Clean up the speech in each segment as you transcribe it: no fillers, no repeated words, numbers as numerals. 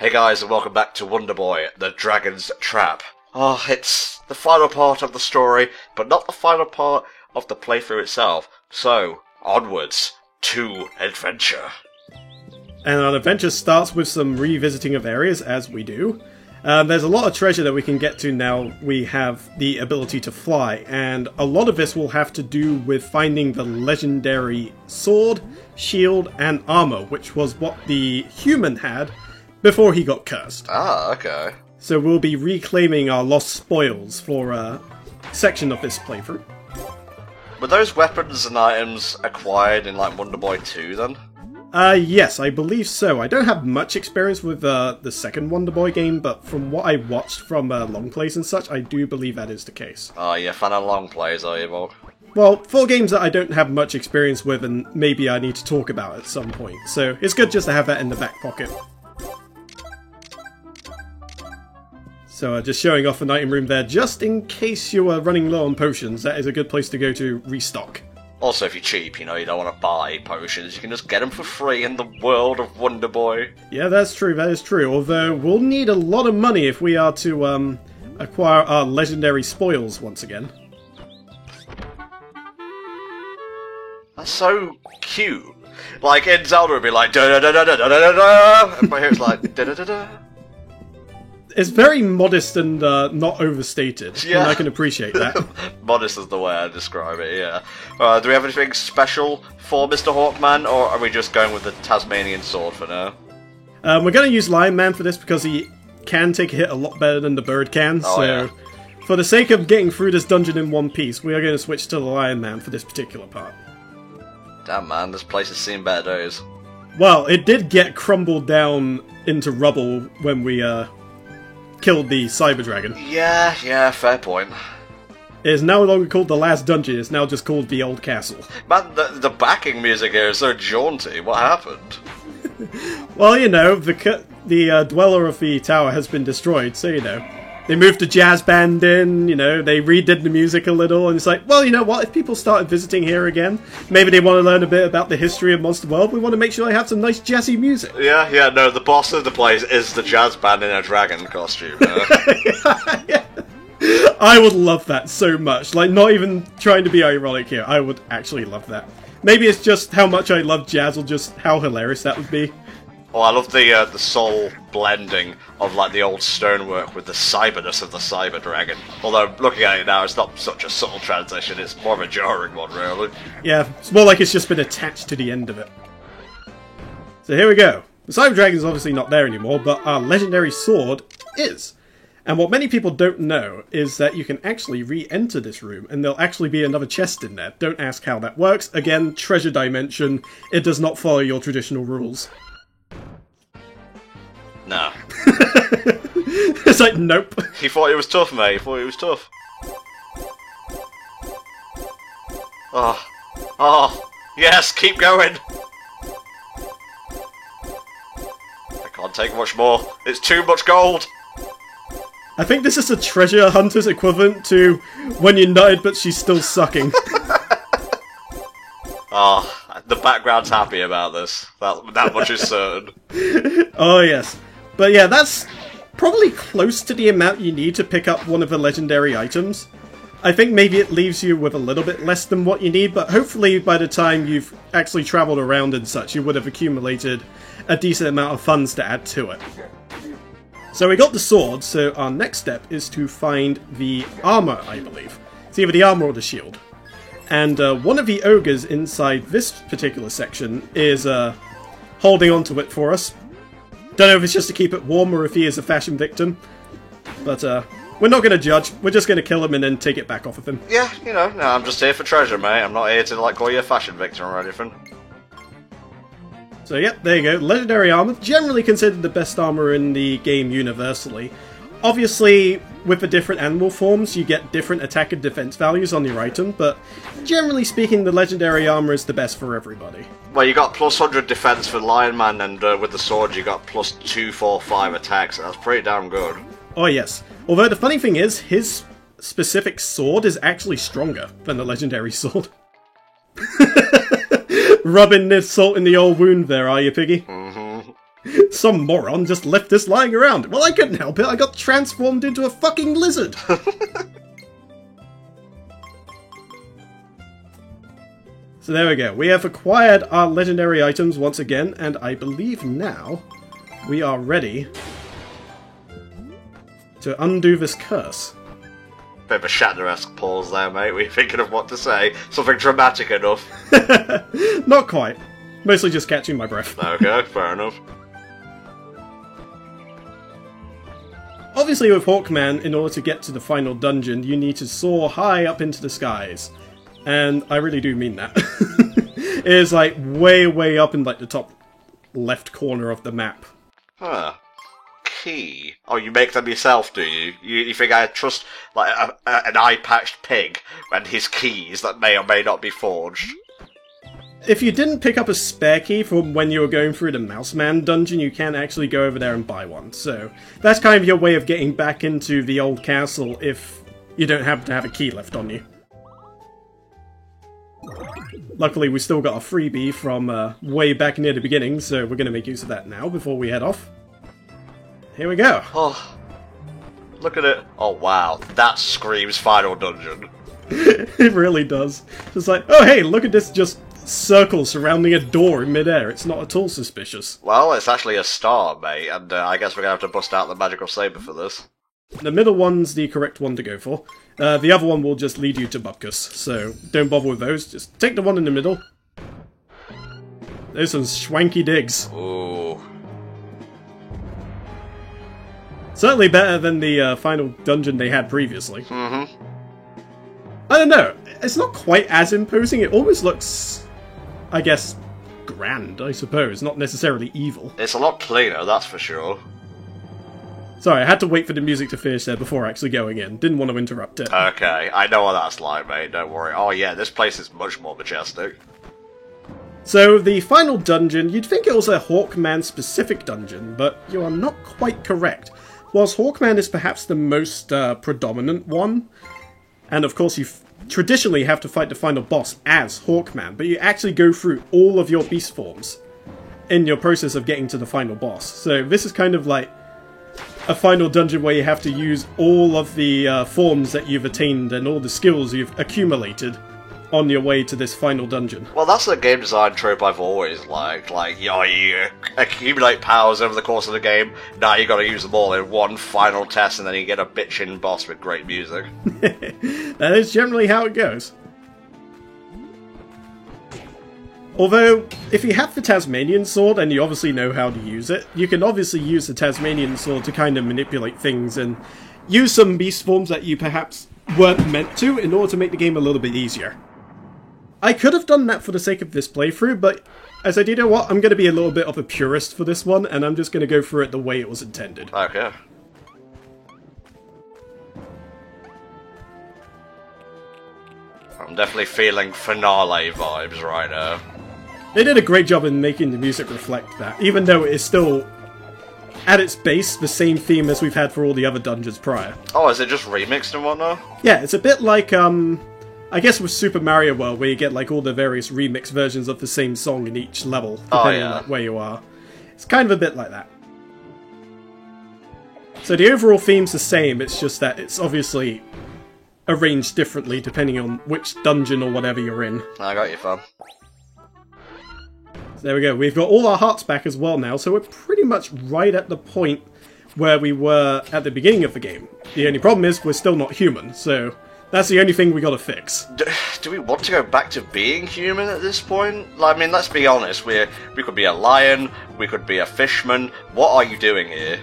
Hey guys, and welcome back to Wonder Boy: The Dragon's Trap. Oh, it's the final part of the story, but not the final part of the playthrough itself. So, onwards to adventure. And our adventure starts with some revisiting of areas, as we do. There's a lot of treasure that we can get to now we have the ability to fly, and a lot of this will have to do with finding the legendary sword, shield, and armor, which was what the human had before he got cursed. Ah, okay. So we'll be reclaiming our lost spoils for a section of this playthrough. Were those weapons and items acquired in, like, Wonder Boy 2, then? Yes, I believe so. I don't have much experience with the second Wonder Boy game, but from what I watched from long plays and such, I do believe that is the case. Oh, you're a fan of long plays, are you, Vogue? Well, for games that I don't have much experience with and maybe I need to talk about at some point, so it's good just to have that in the back pocket. So just showing off an item room there, just in case you are running low on potions, that is a good place to go to restock. Also, if you're cheap, you don't want to buy potions, you can just get them for free in the world of Wonder Boy. Yeah, that's true, that is true, although we'll need a lot of money if we are to acquire our legendary spoils once again. That's so cute. Like, in Zelda it'd be like, da-da-da-da-da-da-da-da, but here it's like, da-da-da-da. It's very modest and not overstated, Yeah. and I can appreciate that. Modest is the way I describe it, yeah. Do we have anything special for Mr. Hawkman, or are we just going with the Tasmanian sword for now? We're going to use Lion Man for this because he can take a hit a lot better than the bird can, Oh, so yeah. for the sake of getting through this dungeon in one piece, we are going to switch to the Lion Man for this particular part. Damn, man, this place has seen better days. Well, it did get crumbled down into rubble when we killed the Cyber Dragon. Yeah, fair point. It is no longer called the Last Dungeon, it's now just called the Old Castle. Man, the backing music here is so jaunty. What happened? Well, you know, the dweller of the tower has been destroyed, so you know. They moved the jazz band in, you know, they redid the music a little, and it's like, well, you know what, if people started visiting here again, maybe they want to learn a bit about the history of Monster World, we want to make sure they have some nice jazzy music. Yeah, no, the boss of the place is the jazz band in a dragon costume. Yeah. I would love that so much, like, not even trying to be ironic here, I would actually love that. Maybe it's just how much I love jazz, or just how hilarious that would be. Oh, I love the soul blending of, like, the old stonework with the cyberness of the Cyber Dragon. Although, looking at it now, it's not such a subtle transition, it's more of a jarring one, really. Yeah, it's more like it's just been attached to the end of it. So here we go. The Cyber Dragon's obviously not there anymore, but our legendary sword is. And what many people don't know is that you can actually re-enter this room, and there'll actually be another chest in there. Don't ask how that works. Again, treasure dimension. It does not follow your traditional rules. Nah. It's like, nope. He thought it was tough, mate. He thought it was tough. Oh, yes, keep going. I can't take much more. It's too much gold. I think this is a treasure hunter's equivalent to when you nutted but she's still sucking. The background's happy about this. That much is certain. Oh yes. But yeah, that's probably close to the amount you need to pick up one of the legendary items. I think maybe it leaves you with a little bit less than what you need, but hopefully by the time you've actually travelled around and such, you would have accumulated a decent amount of funds to add to it. So we got the sword, so our next step is to find the armour, I believe. It's either the armour or the shield. And one of the ogres inside this particular section is holding onto it for us. Don't know if it's just to keep it warm or if he is a fashion victim. But we're not going to judge. We're just going to kill him and then take it back off of him. Yeah, you know, no, I'm just here for treasure, mate. I'm not here to, like, call you a fashion victim or anything. So yeah, there you go. Legendary armor, generally considered the best armor in the game universally. Obviously, with the different animal forms, you get different attack and defense values on your item, but generally speaking, the legendary armor is the best for everybody. Well, you got plus 100 defense for Lion Man, and with the sword you got plus 2, 4, 5 attacks. That's pretty damn good. Oh yes. Although the funny thing is, his specific sword is actually stronger than the legendary sword. Rubbing this salt in the old wound there, are you, Piggy? Mm-hmm. Some moron just left this lying around. Well, I couldn't help it. I got transformed into a fucking lizard. So there we go. We have acquired our legendary items once again, and I believe now we are ready to undo this curse. Bit of a Shatner-esque pause there, mate. Were you thinking of what to say? Something dramatic enough? Not quite. Mostly just catching my breath. Okay, fair enough. Obviously with Hawkman, in order to get to the final dungeon, you need to soar high up into the skies. And I really do mean that. It is like way up in like the top left corner of the map. Huh. Key? Oh, you make them yourself, do you? You think I trust like an eye-patched pig and his keys that may or may not be forged? If you didn't pick up a spare key from when you were going through the Mouseman dungeon, you can actually go over there and buy one. So that's kind of your way of getting back into the old castle if you don't happen to have a key left on you. Luckily, we still got a freebie from way back near the beginning, so we're going to make use of that now before we head off. Here we go. Oh, look at it. Oh, wow. That screams final dungeon. It really does. It's like, oh hey, look at this just circle surrounding a door in midair. It's not at all suspicious. Well, it's actually a star, mate, and I guess we're going to have to bust out the magical saber for this. The middle one's the correct one to go for. The other one will just lead you to Bupkus, so don't bother with those. Just take the one in the middle. There's some swanky digs. Ooh. Certainly better than the final dungeon they had previously. Mm-hmm. I don't know. It's not quite as imposing. It almost looks, I guess, grand, I suppose. Not necessarily evil. It's a lot cleaner, that's for sure. Sorry, I had to wait for the music to finish there before actually going in. Didn't want to interrupt it. Okay, I know what that's like, mate, don't worry. Oh yeah, this place is much more majestic. So, the final dungeon, you'd think it was a Hawkman-specific dungeon, but you are not quite correct. Whilst Hawkman is perhaps the most predominant one, and of course you traditionally have to fight the final boss as Hawkman, but you actually go through all of your beast forms in your process of getting to the final boss. So this is kind of like a final dungeon where you have to use all of the forms that you've attained and all the skills you've accumulated on your way to this final dungeon. Well, that's a game design trope I've always liked. Like, you accumulate powers over the course of the game, now you gotta use them all in one final test, and then you get a bitchin' boss with great music. That is generally how it goes. Although, if you have the Tasmanian Sword, and you obviously know how to use it, you can obviously use the Tasmanian Sword to kind of manipulate things and use some beast forms that you perhaps weren't meant to in order to make the game a little bit easier. I could have done that for the sake of this playthrough, but as I did, you know what, I'm going to be a little bit of a purist for this one, and I'm just going to go through it the way it was intended. Okay. I'm definitely feeling finale vibes right now. They did a great job in making the music reflect that, even though it is still, at its base, the same theme as we've had for all the other dungeons prior. Oh, is it just remixed and whatnot? Yeah, it's a bit like, I guess with Super Mario World, where you get like all the various remix versions of the same song in each level, depending on like, where you are. It's kind of a bit like that. So the overall theme's the same, it's just that it's obviously arranged differently depending on which dungeon or whatever you're in. I got you, fam. So there we go, we've got all our hearts back as well now, so we're pretty much right at the point where we were at the beginning of the game. The only problem is we're still not human, so that's the only thing we gotta fix. Do we want to go back to being human at this point? I mean, let's be honest, we could be a lion, we could be a fishman. What are you doing here?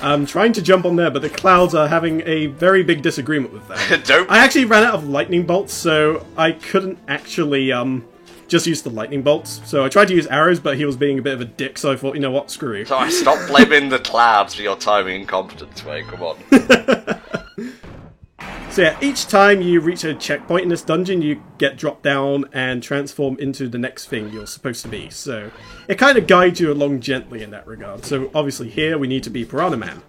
I'm trying to jump on there, but the clouds are having a very big disagreement with that. Don't. I actually ran out of lightning bolts, so I couldn't actually just use the lightning bolts. So I tried to use arrows, but he was being a bit of a dick, so I thought, you know what, screw you. So I stop blaming the clouds for your timing incompetence, mate, come on. So yeah, each time you reach a checkpoint in this dungeon, you get dropped down and transform into the next thing you're supposed to be. So it kind of guides you along gently in that regard. So obviously here we need to be Piranha Man.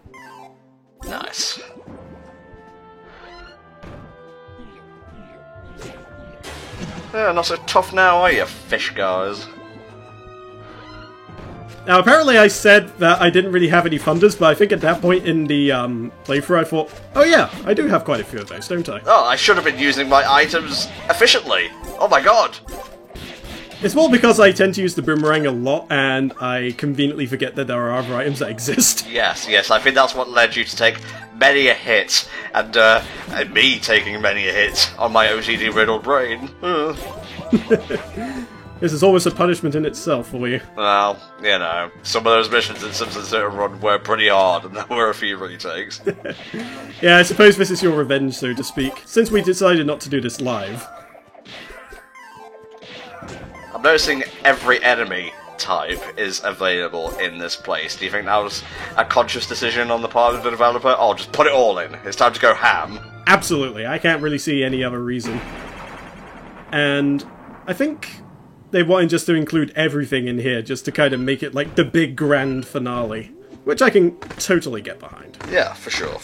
Nice. Yeah, not so tough now, are you, fish guys? Now, apparently I said that I didn't really have any funders, but I think at that point in the playthrough I thought, oh yeah, I do have quite a few of those, don't I? Oh, I should have been using my items efficiently. Oh my god. It's more because I tend to use the boomerang a lot, and I conveniently forget that there are other items that exist. Yes, I think that's what led you to take many a hit, and me taking many a hit on my OCD-riddled brain. This is always a punishment in itself for you. Well, you know, some of those missions in Simpsons Zero Run were pretty hard, and there were a few retakes. Yeah, I suppose this is your revenge, so to speak, since we decided not to do this live. I'm noticing every enemy type is available in this place. Do you think that was a conscious decision on the part of the developer? Oh, just put it all in. It's time to go ham. Absolutely, I can't really see any other reason. And I think they wanted just to include everything in here, just to kind of make it like the big grand finale. Which I can totally get behind. Yeah, for sure.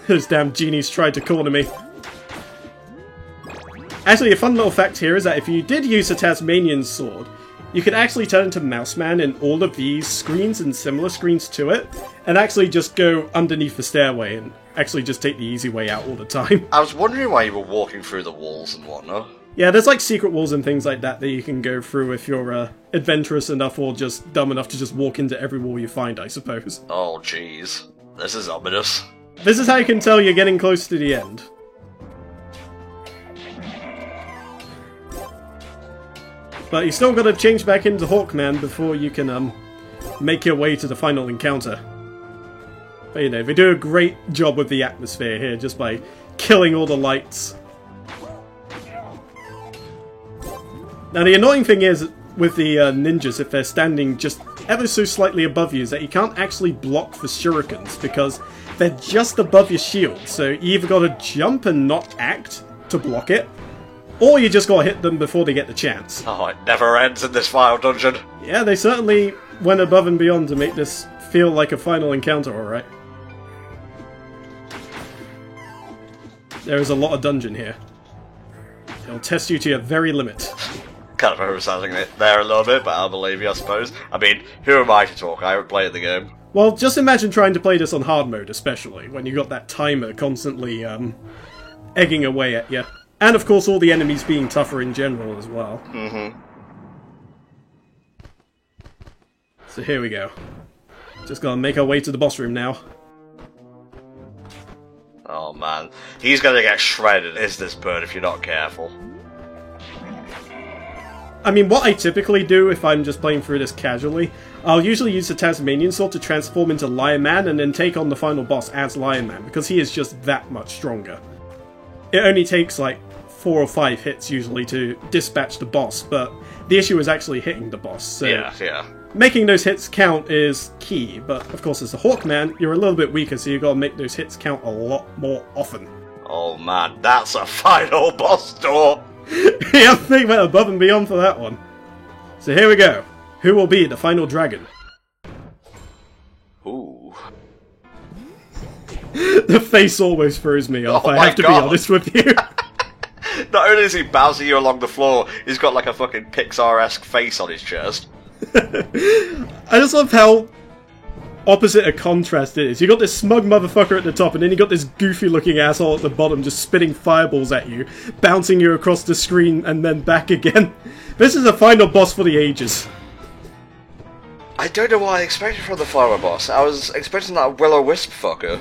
Those damn genies tried to corner me. Actually, a fun little fact here is that if you did use a Tasmanian sword, you could actually turn into Mouseman in all of these screens and similar screens to it, and actually just go underneath the stairway and actually just take the easy way out all the time. I was wondering why you were walking through the walls and whatnot. Yeah, there's like secret walls and things like that that you can go through if you're adventurous enough or just dumb enough to just walk into every wall you find, I suppose. Oh jeez, this is ominous. This is how you can tell you're getting close to the end. But you still gotta change back into Hawkman before you can make your way to the final encounter. But you know, they do a great job with the atmosphere here just by killing all the lights. Now the annoying thing is with the ninjas, if they're standing just ever so slightly above you, is that you can't actually block the shurikens because they're just above your shield. So you either gotta jump and not act to block it, or you just gotta hit them before they get the chance. Oh, it never ends in this final dungeon. Yeah, they certainly went above and beyond to make this feel like a final encounter, alright. There is a lot of dungeon here. It'll test you to your very limit. Kind of overselling it there a little bit, but I'll believe you, I suppose. I mean, who am I to talk? I haven't played the game. Well, just imagine trying to play this on hard mode, especially, when you got that timer constantly, egging away at you. And of course all the enemies being tougher in general as well. Mm-hmm. So here we go. Just gotta make our way to the boss room now. Oh man, he's gonna get shredded, is this bird, if you're not careful. I mean, what I typically do if I'm just playing through this casually, I'll usually use the Tasmanian sword to transform into Lion Man and then take on the final boss as Lion Man, because he is just that much stronger. It only takes like 4 or 5 hits usually to dispatch the boss, but the issue is actually hitting the boss, so Yeah. making those hits count is key, but of course as a Hawkman, you're a little bit weaker, so you've got to make those hits count a lot more often. Oh man, that's a final boss door! Yeah, I think went above and beyond for that one. So here we go. Who will be the final dragon? Ooh. The face always throws me off, Oh I my have to God. be honest with you. Not only is he bouncing you along the floor, he's got like a fucking Pixar-esque face on his chest. I just love how opposite a contrast it is. You got this smug motherfucker at the top, and then you got this goofy looking asshole at the bottom just spitting fireballs at you, bouncing you across the screen and then back again. This is a final boss for the ages. I don't know what I expected from the final boss. I was expecting that Will-O-Wisp fucker.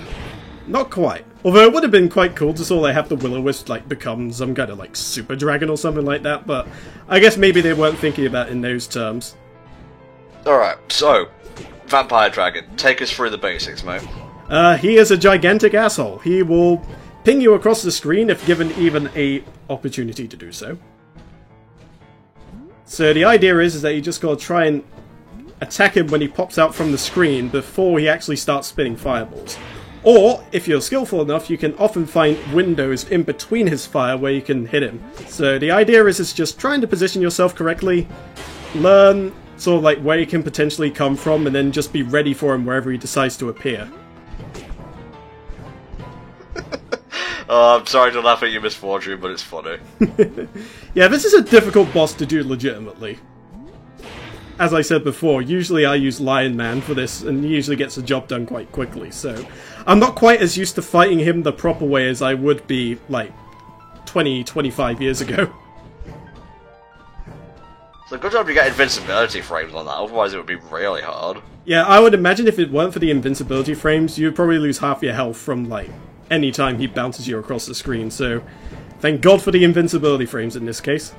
Not quite. Although it would have been quite cool to sort of have the Will-O-Wisp like become some kind of like super dragon or something like that, but I guess maybe they weren't thinking about it in those terms. Alright, so, Vampire Dragon, take us through the basics, mate. He is a gigantic asshole. He will ping you across the screen if given even a opportunity to do so. So the idea is that you just gotta try and attack him when he pops out from the screen before he actually starts spitting fireballs. Or, if you're skillful enough, you can often find windows in between his fire where you can hit him. So the idea is just trying to position yourself correctly, learn sort of like where he can potentially come from, and then just be ready for him wherever he decides to appear. Oh, I'm sorry to laugh at your misfortune, but it's funny. Yeah, this is a difficult boss to do legitimately. As I said before, usually I use Lion Man for this, and he usually gets the job done quite quickly, so I'm not quite as used to fighting him the proper way as I would be, like, 25 years ago. So good job you get invincibility frames on that, otherwise it would be really hard. Yeah, I would imagine if it weren't for the invincibility frames, you'd probably lose half your health from, like, any time he bounces you across the screen, so thank God for the invincibility frames in this case.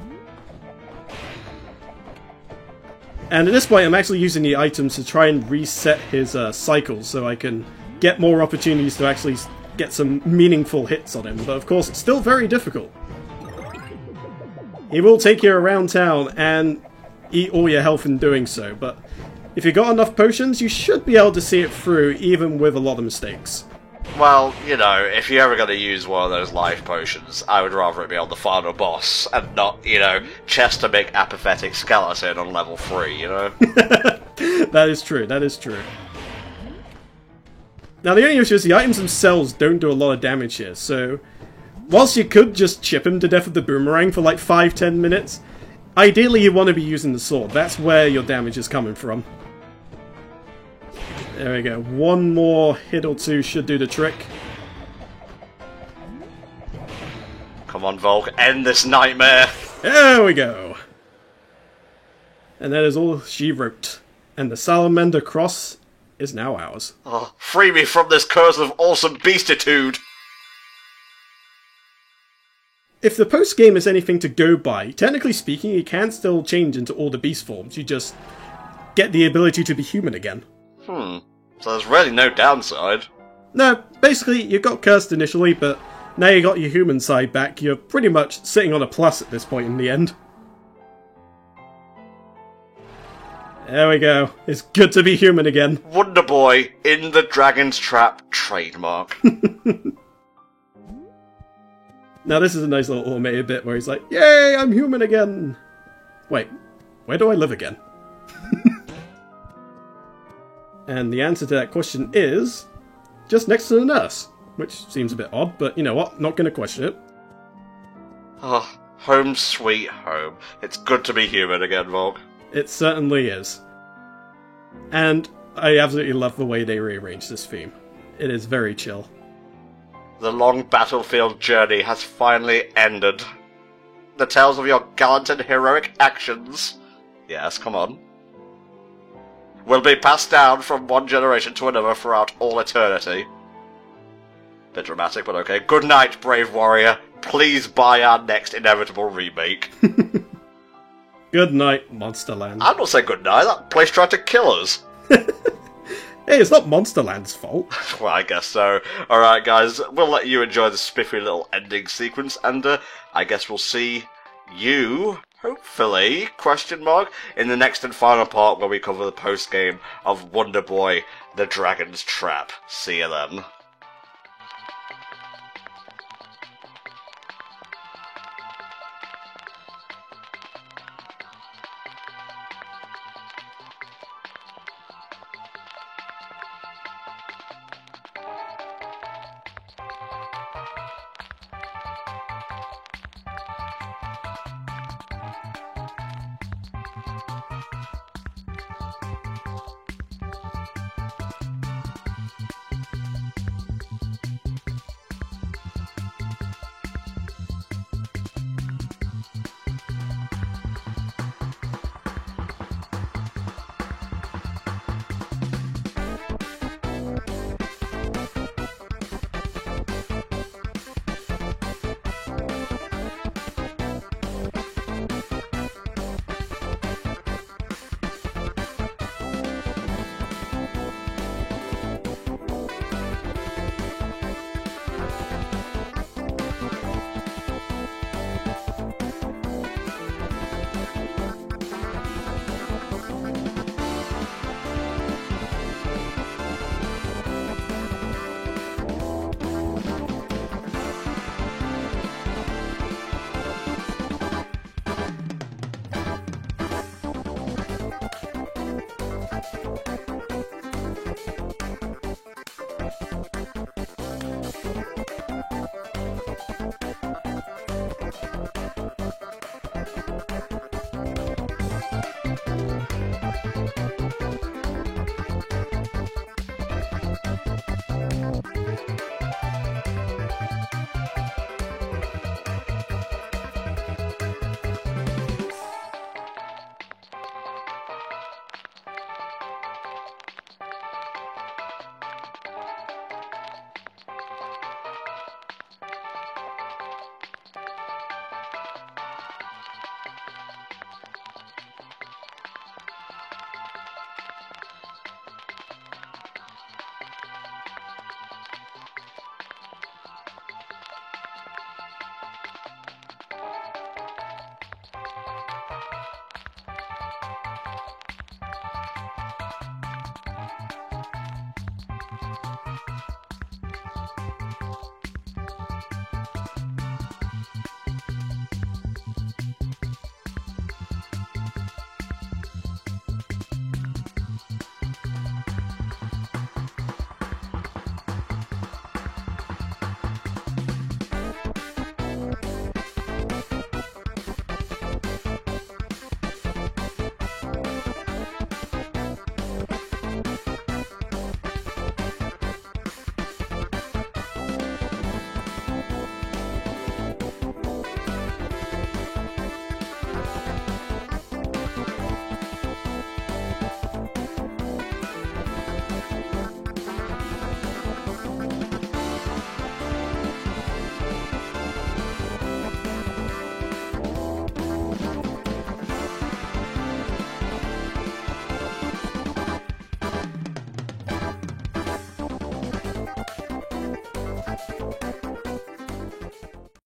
And at this point, I'm actually using the items to try and reset his cycles so I can get more opportunities to actually get some meaningful hits on him. But of course, it's still very difficult. He will take you around town and eat all your health in doing so, but if you got enough potions, you should be able to see it through, even with a lot of mistakes. Well, you know, if you're ever going to use one of those life potions, I would rather it be on the final boss, and not, you know, chest to make apathetic skeleton on level 3, you know? That is true, that is true. Now the only issue is the items themselves don't do a lot of damage here, so whilst you could just chip him to death with the boomerang for like 5-10 minutes, ideally you want to be using the sword. That's where your damage is coming from. There we go. One more hit or two should do the trick. Come on, Volk, end this nightmare! There we go. And that is all she wrote. And the Salamander Cross is now ours. Oh, free me from this curse of awesome beastitude! If the post-game is anything to go by, technically speaking, you can still change into all the beast forms. You just get the ability to be human again. So there's really no downside. No, basically, you got cursed initially, but now you got your human side back, you're pretty much sitting on a plus at this point in the end. There we go. It's good to be human again. Wonder Boy in the Dragon's Trap trademark. Now this is a nice little automated bit where he's like, "Yay, I'm human again!" Wait, where do I live again? And the answer to that question is just next to the nurse, which seems a bit odd, but you know what? Not going to question it. Oh, home sweet home. It's good to be human again, Volk. It certainly is. And I absolutely love the way they rearranged this theme. It is very chill. The long battlefield journey has finally ended. The tales of your gallant and heroic actions, yes, come on, will be passed down from one generation to another throughout all eternity. Bit dramatic, but okay. Good night, brave warrior. Please buy our next inevitable remake. Good night, Monsterland. I'm not saying good night. That place tried to kill us. Hey, it's not Monsterland's fault. Well, I guess so. Alright, guys, we'll let you enjoy the spiffy little ending sequence, and I guess we'll see you, hopefully, in the next and final part where we cover the post-game of Wonder Boy, The Dragon's Trap. See you then.